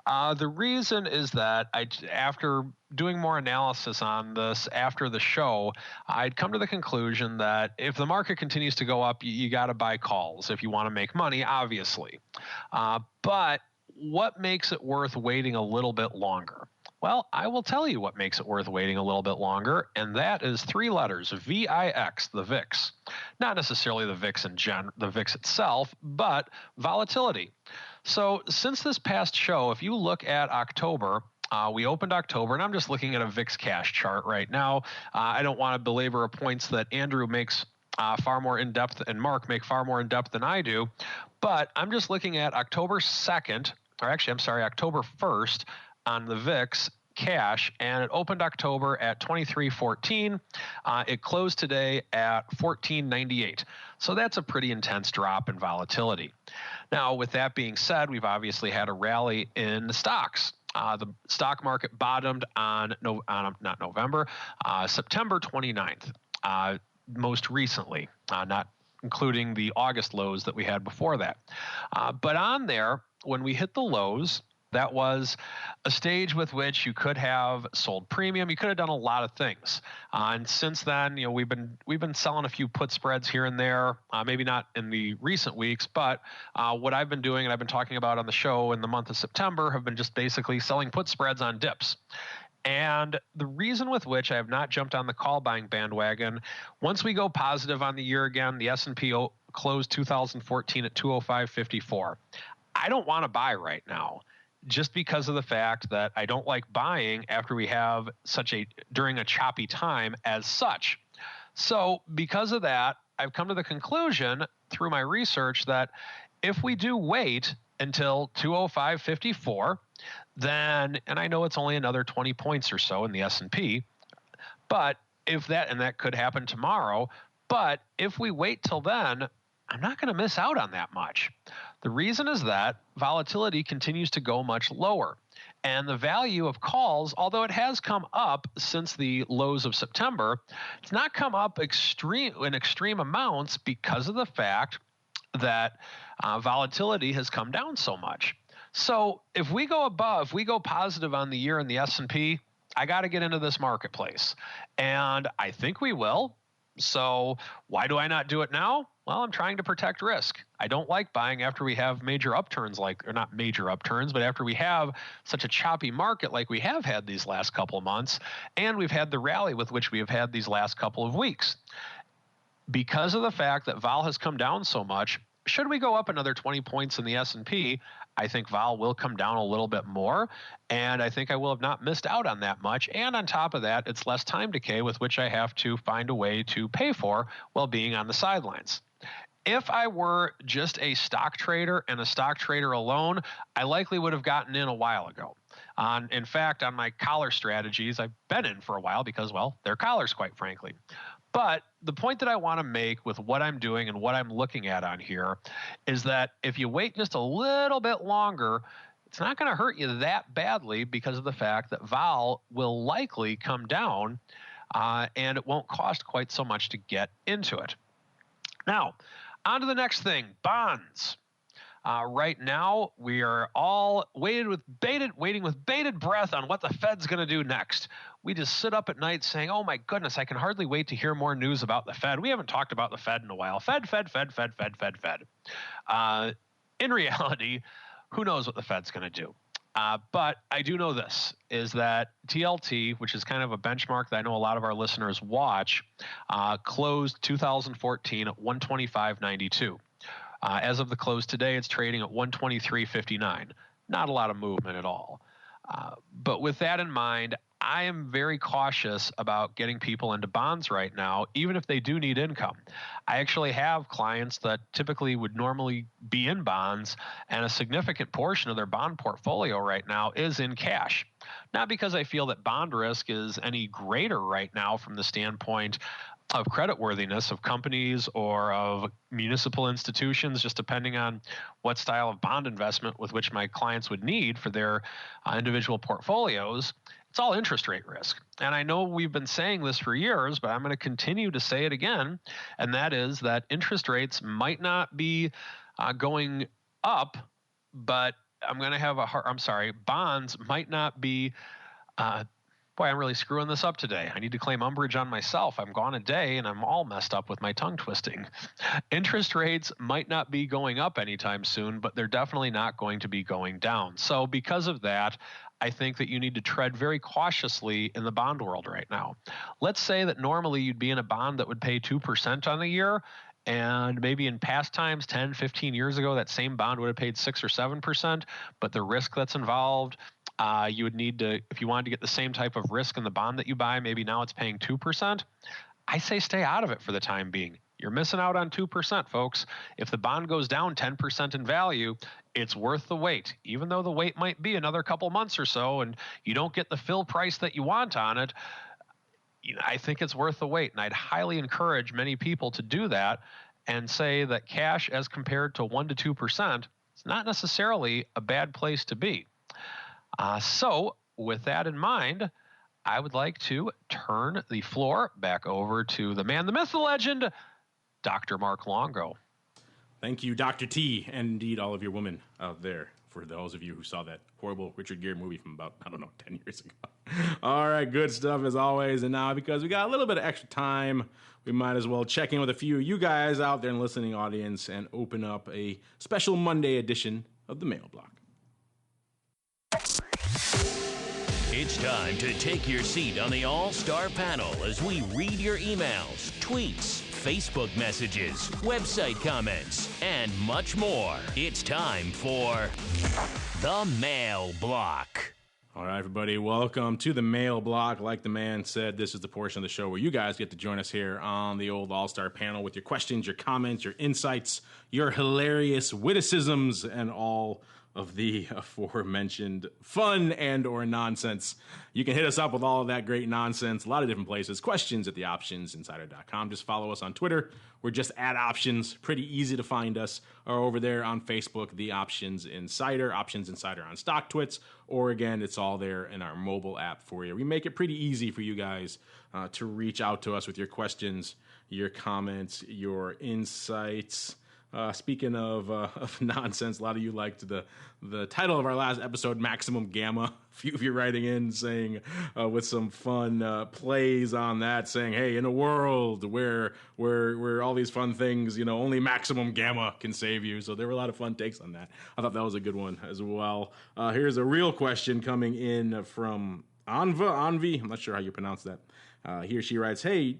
The reason is that after doing more analysis on this after the show, I'd come to the conclusion that if the market continues to go up, you got to buy calls if you want to make money, obviously. But what makes it worth waiting a little bit longer? Well, I will tell you what makes it worth waiting a little bit longer, and that is 3 letters, VIX, the VIX. Not necessarily the VIX the VIX itself, but volatility. So since this past show, if you look at October, we opened October, and I'm just looking at a VIX cash chart right now. I don't want to belabor points that Andrew makes far more in-depth and Mark make far more in-depth than I do, but I'm just looking at October 2nd, or actually, I'm sorry, October 1st, on the VIX cash, and it opened October at 23.14. It closed today at 14.98. So that's a pretty intense drop in volatility. Now, with that being said, we've obviously had a rally in the stocks. The stock market bottomed on September 29th, most recently, not including the August lows that we had before that. But on there, when we hit the lows, that was a stage with which you could have sold premium. You could have done a lot of things. And since then, you know, we've been selling a few put spreads here and there, maybe not in the recent weeks, but what I've been doing and I've been talking about on the show in the month of September have been just basically selling put spreads on dips. And the reason with which I have not jumped on the call buying bandwagon, once we go positive on the year again, the S&P closed 2014 at 205.54. I don't want to buy right now, just because of the fact that I don't like buying after we have during a choppy time as such. So because of that, I've come to the conclusion through my research that if we do wait until 205.54, then, and I know it's only another 20 points or so in the S&P, but if that could happen tomorrow, but if we wait till then, I'm not going to miss out on that much. The reason is that volatility continues to go much lower. And the value of calls, although it has come up since the lows of September, it's not come up in extreme amounts because of the fact that volatility has come down so much. So if we go positive on the year in the S&P, I got to get into this marketplace. And I think we will. So why do I not do it now? Well, I'm trying to protect risk. I don't like buying after we have major upturns or not major upturns, but after we have such a choppy market like we have had these last couple of months, and we've had the rally with which we have had these last couple of weeks. Because of the fact that vol has come down so much, should we go up another 20 points in the S&P, I think vol will come down a little bit more, and I think I will have not missed out on that much. And on top of that, it's less time decay with which I have to find a way to pay for while being on the sidelines. If I were just a stock trader and a stock trader alone, I likely would have gotten in a while ago. In fact, on my collar strategies, I've been in for a while because, well, they're collars, quite frankly. But the point that I want to make with what I'm doing and what I'm looking at on here is that if you wait just a little bit longer, it's not going to hurt you that badly because of the fact that vol will likely come down and it won't cost quite so much to get into it. Now, on to the next thing, bonds. Right now, we are all waiting with bated breath on what the Fed's going to do next. We just sit up at night saying, oh my goodness, I can hardly wait to hear more news about the Fed. We haven't talked about the Fed in a while. Fed. In reality, who knows what the Fed's going to do? But I do know this, is that TLT, which is kind of a benchmark that I know a lot of our listeners watch, closed 2014 at 125.92. As of the close today, it's trading at 123.59. Not a lot of movement at all. But with that in mind, I am very cautious about getting people into bonds right now, even if they do need income. I actually have clients that typically would normally be in bonds, and a significant portion of their bond portfolio right now is in cash. Not because I feel that bond risk is any greater right now from the standpoint of creditworthiness of companies or of municipal institutions, just depending on what style of bond investment with which my clients would need for their individual portfolios. It's all interest rate risk. And I know we've been saying this for years, but I'm going to continue to say it again. And that is that interest rates might not be going up, but bonds might not be, boy, I'm really screwing this up today. I need to claim umbrage on myself. I'm gone a day and I'm all messed up with my tongue twisting. Interest rates might not be going up anytime soon, but they're definitely not going to be going down. So because of that, I think that you need to tread very cautiously in the bond world right now. Let's say that normally you'd be in a bond that would pay 2% on the year, and maybe in past times, 10, 15 years ago, that same bond would have paid 6 or 7%, but the risk that's involved, you would need to, if you wanted to get the same type of risk in the bond that you buy, maybe now it's paying 2%. I say stay out of it for the time being. You're missing out on 2%, folks. If the bond goes down 10% in value, it's worth the wait. Even though the wait might be another couple months or so and you don't get the fill price that you want on it, I think it's worth the wait. And I'd highly encourage many people to do that and say that cash as compared to 1 to 2% is not necessarily a bad place to be. So with that in mind, I would like to turn the floor back over to the man, the myth, the legend, Dr. Mark Longo. Thank you, Dr. T, and indeed all of your women out there, for those of you who saw that horrible Richard Gere movie from about, 10 years ago. All right, good stuff as always. And now, because we got a little bit of extra time, we might as well check in with a few of you guys out there in the listening audience and open up a special Monday edition of the Mail Block. It's time to take your seat on the All-Star panel as we read your emails, tweets, Facebook messages, website comments, and much more. It's time for the Mail Block. All right, everybody, welcome to the Mail Block. Like the man said, this is the portion of the show where you guys get to join us here on the old All-Star panel with your questions, your comments, your insights, your hilarious witticisms, and all of the aforementioned fun and or nonsense. You can hit us up with all of that great nonsense, a lot of different places. Questions at theoptionsinsider.com. Just follow us on Twitter. We're just at Options. Pretty easy to find us. Or over there on Facebook, The Options Insider, Options Insider on StockTwits. Or again, it's all there in our mobile app for you. We make it pretty easy for you guys to reach out to us with your questions, your comments, your insights. Speaking of nonsense, a lot of you liked the title of our last episode, Maximum Gamma. A few of you writing in saying, with some fun plays on that, saying, hey, in a world where all these fun things, only Maximum Gamma can save you. So there were a lot of fun takes on that. I thought that was a good one as well. Here's a real question coming in from Anvi. I'm not sure how you pronounce that. He or she writes, hey,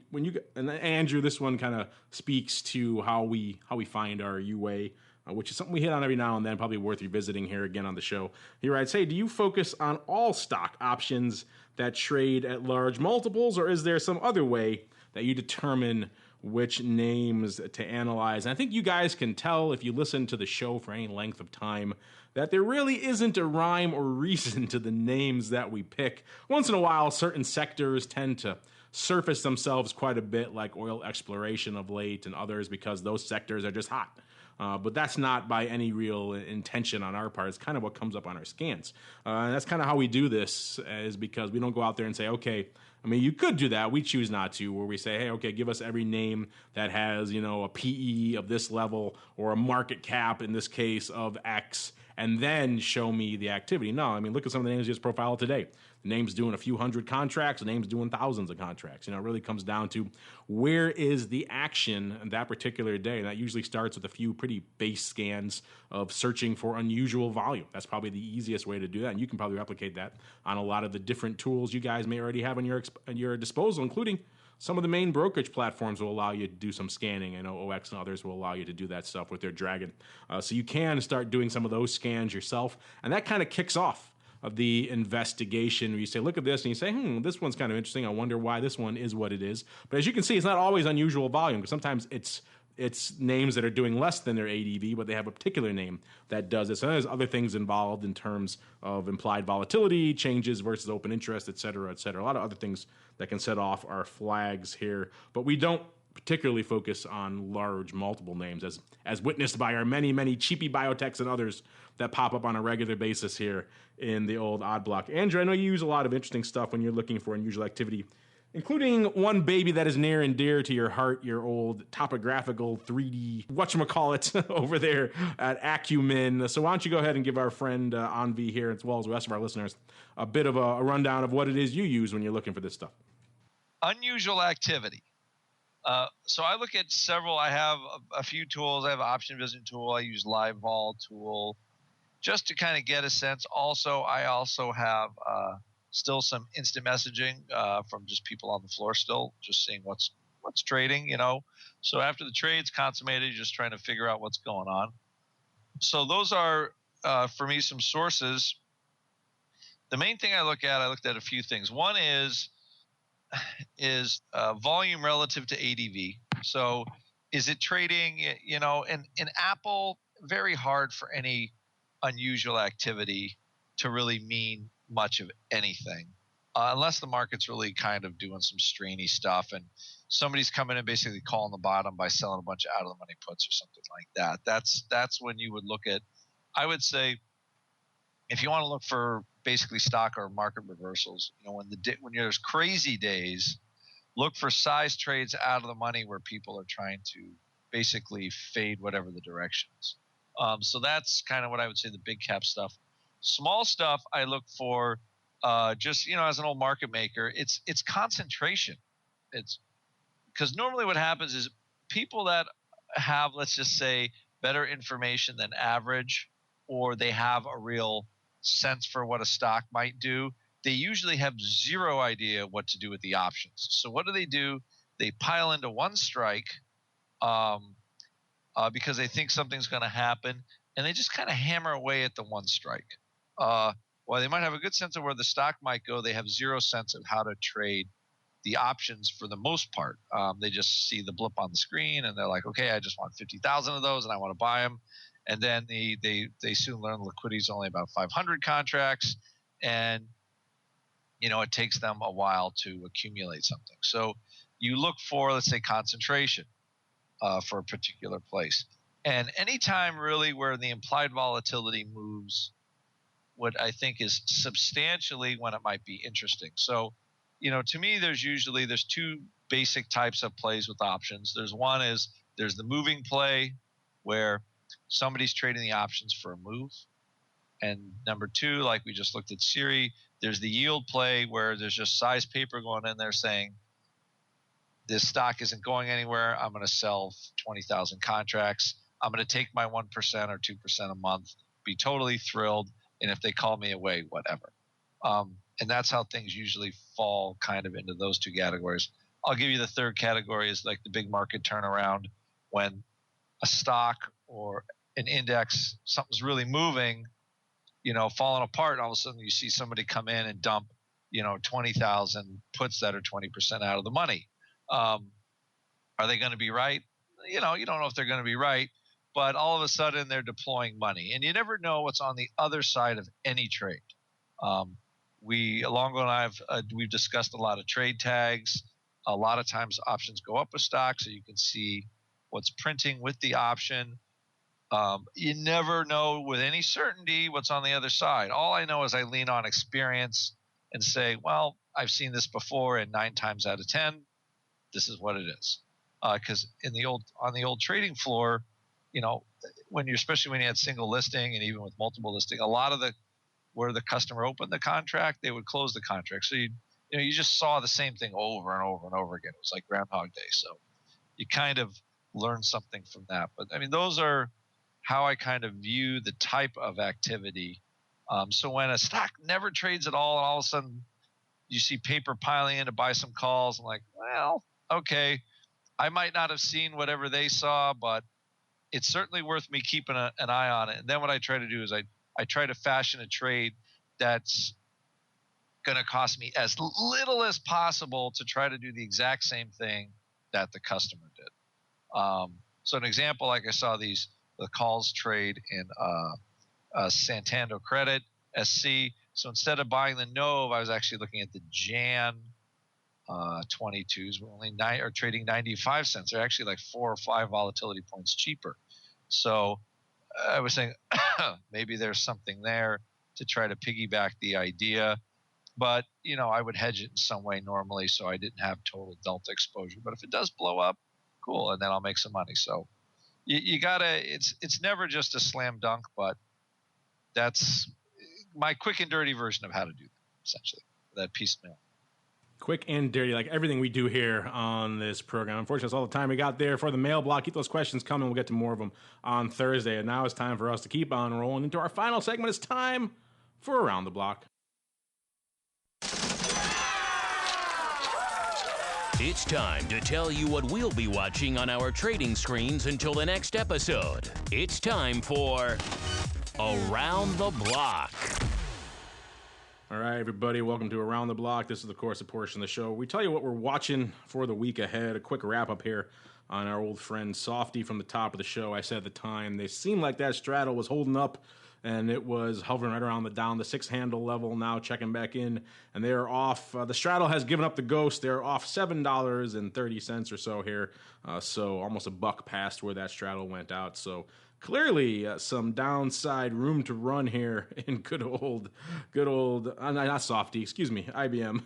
and Andrew, this one kind of speaks to how we find our UA, which is something we hit on every now and then, probably worth revisiting here again on the show. He writes, hey, do you focus on all stock options that trade at large multiples, or is there some other way that you determine which names to analyze? And I think you guys can tell if you listen to the show for any length of time that there really isn't a rhyme or reason to the names that we pick. Once in a while, certain sectors tend to surface themselves quite a bit, like oil exploration of late and others, because those sectors are just hot. But that's not by any real intention on our part. It's kind of what comes up on our scans. And that's kind of how we do this, is because we don't go out there and say, okay, I mean, you could do that. We choose not to, where we say, hey, okay, give us every name that has, a PE of this level or a market cap, in this case, of X, and then show me the activity. No, I mean, look at some of the names you just profiled today. The name's doing a few hundred contracts. The name's doing thousands of contracts. It really comes down to where is the action in that particular day. And that usually starts with a few pretty base scans of searching for unusual volume. That's probably the easiest way to do that. And you can probably replicate that on a lot of the different tools you guys may already have on your disposal, including some of the main brokerage platforms will allow you to do some scanning. I know OX and others will allow you to do that stuff with their Dragon. So you can start doing some of those scans yourself. And that kind of kicks off of the investigation where you say, look at this, and you say, this one's kind of interesting. I wonder why this one is what it is. But as you can see, it's not always unusual volume, because sometimes it's names that are doing less than their ADV, but they have a particular name that does it. So there's other things involved in terms of implied volatility, changes versus open interest, et cetera, et cetera. A lot of other things that can set off our flags here. But we don't particularly focus on large multiple names, as witnessed by our many, many cheapy biotechs and others that pop up on a regular basis here in the old odd block. Andrew, I know you use a lot of interesting stuff when you're looking for unusual activity, including one baby that is near and dear to your heart, your old topographical 3D whatchamacallit over there at Acumen. So why don't you go ahead and give our friend Anvi here, as well as the rest of our listeners, a bit of a rundown of what it is you use when you're looking for this stuff. Unusual activity. So I look at several. I have a few tools. I have an option vision tool. I use live vol tool just to kind of get a sense. I also have still some instant messaging from just people on the floor still, just seeing what's trading, So after the trade's consummated, you're just trying to figure out what's going on. So those are, for me, some sources. The main thing I looked at a few things. One is volume relative to ADV. So is it trading, in Apple, very hard for any unusual activity to really mean much of anything, unless the market's really kind of doing some strainy stuff and somebody's coming in basically calling the bottom by selling a bunch of out of the money puts or something like that. That's when you would look at, I would say, if you want to look for basically stock or market reversals, when there's crazy days, look for size trades out of the money where people are trying to basically fade whatever the direction is. So that's kind of what I would say the big cap stuff. Small stuff I look for just, as an old market maker, it's concentration. It's because normally what happens is people that have, let's just say, better information than average, or they have a real sense for what a stock might do, they usually have zero idea what to do with the options. So what do? They pile into one strike because they think something's going to happen, and they just kind of hammer away at the one strike. While they might have a good sense of where the stock might go, they have zero sense of how to trade the options for the most part. They just see the blip on the screen, and they're like, okay, I just want 50,000 of those, and I want to buy them. And then they soon learn liquidity is only about 500 contracts, and it takes them a while to accumulate something. So you look for, let's say, concentration for a particular place. And anytime really where the implied volatility moves what I think is substantially when it might be interesting. So, to me, there's two basic types of plays with options. There's the moving play where somebody's trading the options for a move. And number two, like we just looked at SIRI, there's the yield play where there's just size paper going in there saying, this stock isn't going anywhere. I'm going to sell 20,000 contracts. I'm going to take my 1% or 2% a month, be totally thrilled. And if they call me away, whatever. And that's how things usually fall kind of into those two categories. I'll give you the third category is like the big market turnaround when a stock or an index, something's really moving, falling apart. And all of a sudden you see somebody come in and dump, 20,000 puts that are 20% out of the money. Are they going to be right? You don't know if they're going to be right, but all of a sudden they're deploying money, and you never know what's on the other side of any trade. Longo and I we've discussed a lot of trade tags. A lot of times options go up with stocks, so you can see what's printing with the option. You never know with any certainty what's on the other side. All I know is I lean on experience and say, well, I've seen this before, and 9 times out of 10, this is what it is. Because on the old trading floor, especially when you had single listing and even with multiple listing, a lot of where the customer opened the contract, they would close the contract. So you just saw the same thing over and over and over again. It was like Groundhog Day. So you kind of learn something from that. But I mean, those are how I kind of view the type of activity. So when a stock never trades at all, and all of a sudden you see paper piling in to buy some calls, I'm like, well, okay, I might not have seen whatever they saw, but it's certainly worth me keeping an eye on it. And then what I try to do is I try to fashion a trade that's going to cost me as little as possible to try to do the exact same thing that the customer did. So an example, like I saw the calls trade in Santander Credit, SC. So instead of buying the NOV, I was actually looking at the Jan 22s. We're only trading 95 cents. They're actually like 4 or 5 volatility points cheaper. So I was saying maybe there's something there to try to piggyback the idea. But, I would hedge it in some way normally so I didn't have total delta exposure. But if it does blow up, cool, and then I'll make some money. So you gotta, it's never just a slam dunk, but that's my quick and dirty version of how to do that, essentially, that piecemeal. Quick and dirty, like everything we do here on this program. Unfortunately, that's all the time we got there for the mail block. Keep those questions coming. We'll get to more of them on Thursday. And now it's time for us to keep on rolling into our final segment. It's time for Around the Block. It's time to tell you what we'll be watching on our trading screens until the next episode. It's time for Around the Block. All right, everybody, welcome to Around the Block. This is, of course, a portion of the show. We tell you what we're watching for the week ahead. A quick wrap-up here on our old friend Softy from the top of the show. I said at the time, they seemed like that straddle was holding up, and it was hovering right around the 6 handle level, now checking back in, and they are off. The straddle has given up the ghost. They're off $7.30 or so here, so almost a buck past where that straddle went out. So clearly some downside room to run here in good old, not Softy, excuse me, IBM.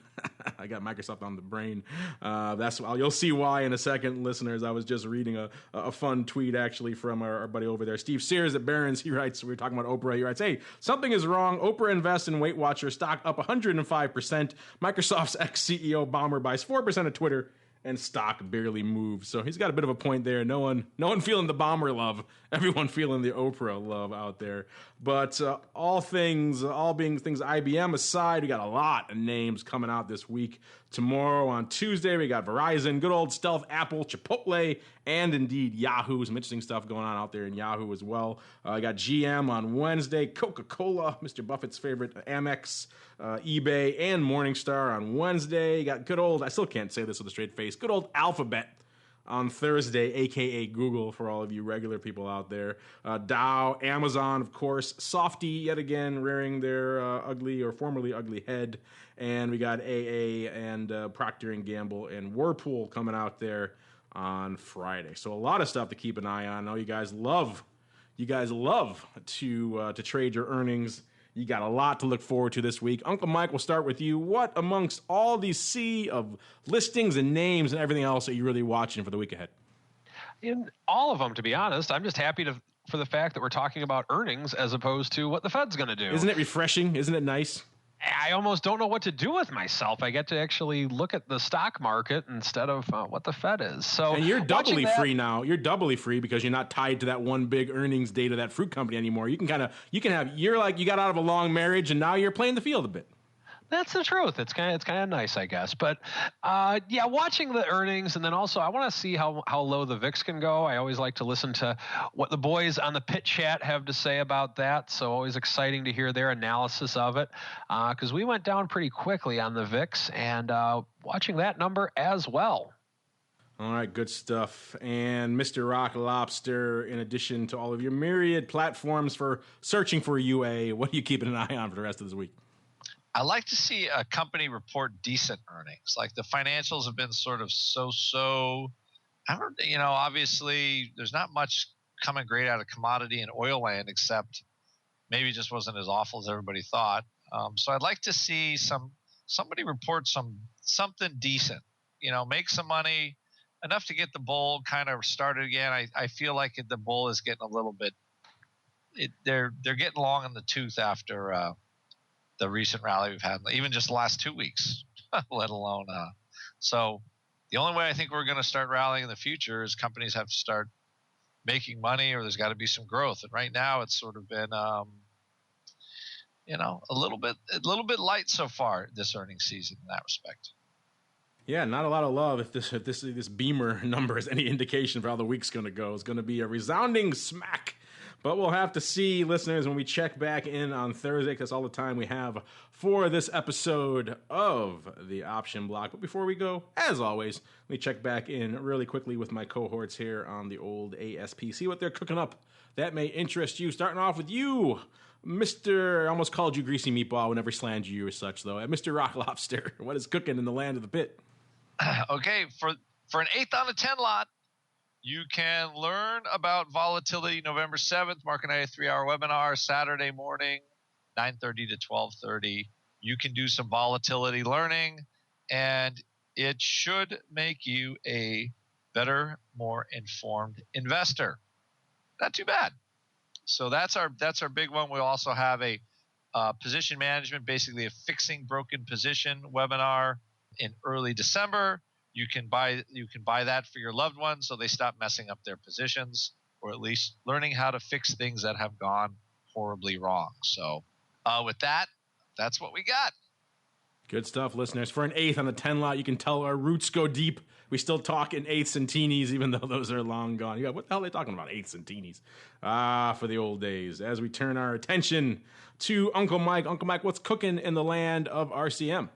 I got Microsoft on the brain. You'll see why in a second, listeners. I was just reading a fun tweet actually from our buddy over there, Steve Sears at Barron's. He writes, we were talking about Oprah. He writes, hey, something is wrong. Oprah invests in Weight Watchers stock up 105%. Microsoft's ex-CEO Ballmer buys 4% of Twitter, and stock barely moves. So he's got a bit of a point there. No one feeling the Ballmer love. Everyone feeling the Oprah love out there. But all being things IBM aside, we got a lot of names coming out this week. Tomorrow on Tuesday, we got Verizon, good old stealth Apple, Chipotle, and indeed Yahoo. Some interesting stuff going on out there in Yahoo as well. I got GM on Wednesday, Coca-Cola, Mr. Buffett's favorite, Amex, eBay, and Morningstar on Wednesday. You got good old, I still can't say this with a straight face, good old Alphabet on Thursday, a.k.a. Google for all of you regular people out there. Dow, Amazon, of course, Softy yet again rearing their ugly or formerly ugly head. And we got AA and Procter & Gamble and Whirlpool coming out there on Friday. So a lot of stuff to keep an eye on. I know you guys love to trade your earnings. You got a lot to look forward to this week. Uncle Mike, we'll start with you. What amongst all these sea of listings and names and everything else are you really watching for the week ahead? In all of them, to be honest. I'm just happy for the fact that we're talking about earnings as opposed to what the Fed's going to do. Isn't it refreshing? Isn't it nice? I almost don't know what to do with myself. I get to actually look at the stock market instead of what the Fed is. So, and you're doubly free now. You're doubly free because you're not tied to that one big earnings date of that fruit company anymore. You're like you got out of a long marriage and now you're playing the field a bit. That's the truth. It's kind of nice, I guess. But yeah, watching the earnings, and then also I want to see how low the VIX can go. I always like to listen to what the boys on the pit chat have to say about that. So always exciting to hear their analysis of it, because we went down pretty quickly on the VIX, and watching that number as well. All right, good stuff. And Mr. Rock Lobster, in addition to all of your myriad platforms for searching for UA, what are you keeping an eye on for the rest of this week? I like to see a company report decent earnings. Like the financials have been sort of so. Obviously there's not much coming great out of commodity and oil land, except maybe it just wasn't as awful as everybody thought. So I'd like to see some somebody report something decent, make some money, enough to get the bull kind of started again. I feel like the bull is getting a little bit, they're getting long in the tooth after the recent rally we've had, even just the last 2 weeks, let alone. So the only way I think we're going to start rallying in the future is companies have to start making money, or there's got to be some growth. And right now it's sort of been, a little bit light so far this earnings season in that respect. Yeah, not a lot of love. If this Beamer number is any indication for how the week's going to go, it's going to be a resounding smack. But we'll have to see, listeners, when we check back in on Thursday, because that's all the time we have for this episode of the Option Block. But before we go, as always, let me check back in really quickly with my cohorts here on the old ASP. See what they're cooking up that may interest you. Starting off with you, Mr. I almost called you Greasy Meatball whenever I slammed you or such, though. Mr. Rock Lobster, what is cooking in the land of the pit? Okay, for an 8th on a 10 lot, you can learn about volatility November 7th, Mark and I, a 3-hour webinar, Saturday morning, 9:30 to 12:30. You can do some volatility learning, and it should make you a better, more informed investor. Not too bad. So that's our big one. We'll also have a position management, basically a fixing broken position webinar in early December. You can buy that for your loved ones so they stop messing up their positions, or at least learning how to fix things that have gone horribly wrong. So with that, that's what we got. Good stuff, listeners. For an 8th on the 10 lot, you can tell our roots go deep. We still talk in 8ths and teenies, even though those are long gone. You go, what the hell are they talking about, 8ths and teenies? For the old days. As we turn our attention to Uncle Mike. Uncle Mike, what's cooking in the land of RCM?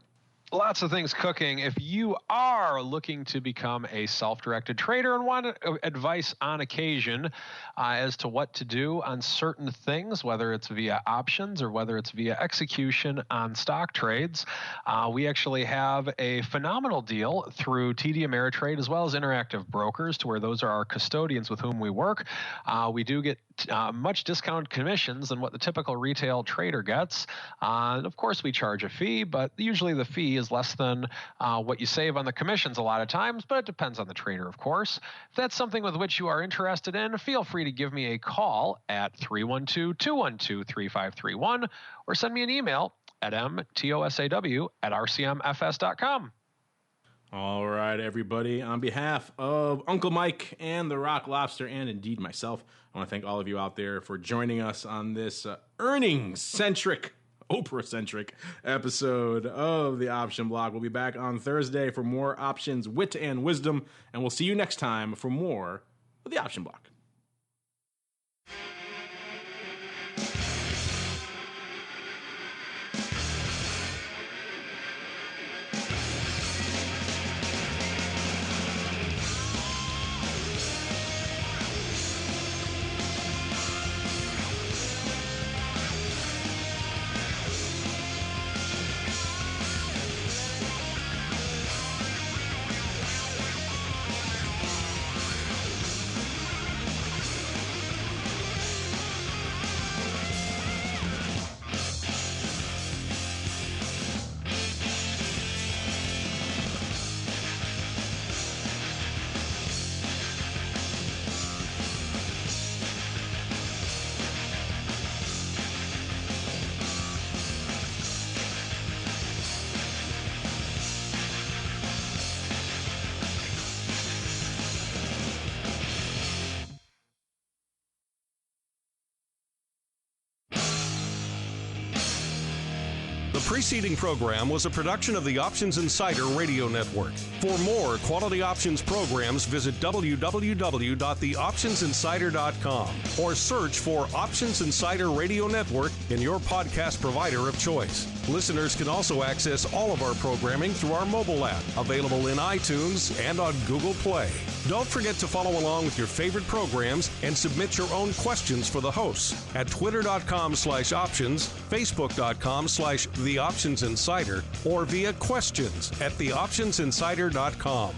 Lots of things cooking. If you are looking to become a self-directed trader and want advice on occasion as to what to do on certain things, whether it's via options or whether it's via execution on stock trades, we actually have a phenomenal deal through TD Ameritrade as well as Interactive Brokers, to where those are our custodians with whom we work. We do get much discounted commissions than what the typical retail trader gets. And of course, we charge a fee, but usually the fee is less than what you save on the commissions a lot of times, but it depends on the trader, of course. If that's something with which you are interested in, feel free to give me a call at 312-212-3531 or send me an email at mtosaw@rcmfs.com. All right, everybody. On behalf of Uncle Mike and the Rock Lobster, and indeed myself, I want to thank all of you out there for joining us on this earnings-centric, Oprah-centric episode of the Option Block. We'll be back on Thursday for more options, wit, and wisdom, and we'll see you next time for more of the Option Block. The preceding program was a production of the Options Insider Radio Network. For more quality options programs, visit www.theoptionsinsider.com or search for Options Insider Radio Network in your podcast provider of choice. Listeners can also access all of our programming through our mobile app, available in iTunes and on Google Play. Don't forget to follow along with your favorite programs and submit your own questions for the hosts at twitter.com/options, facebook.com/theoptionsinsider, or via questions at theoptionsinsider.com.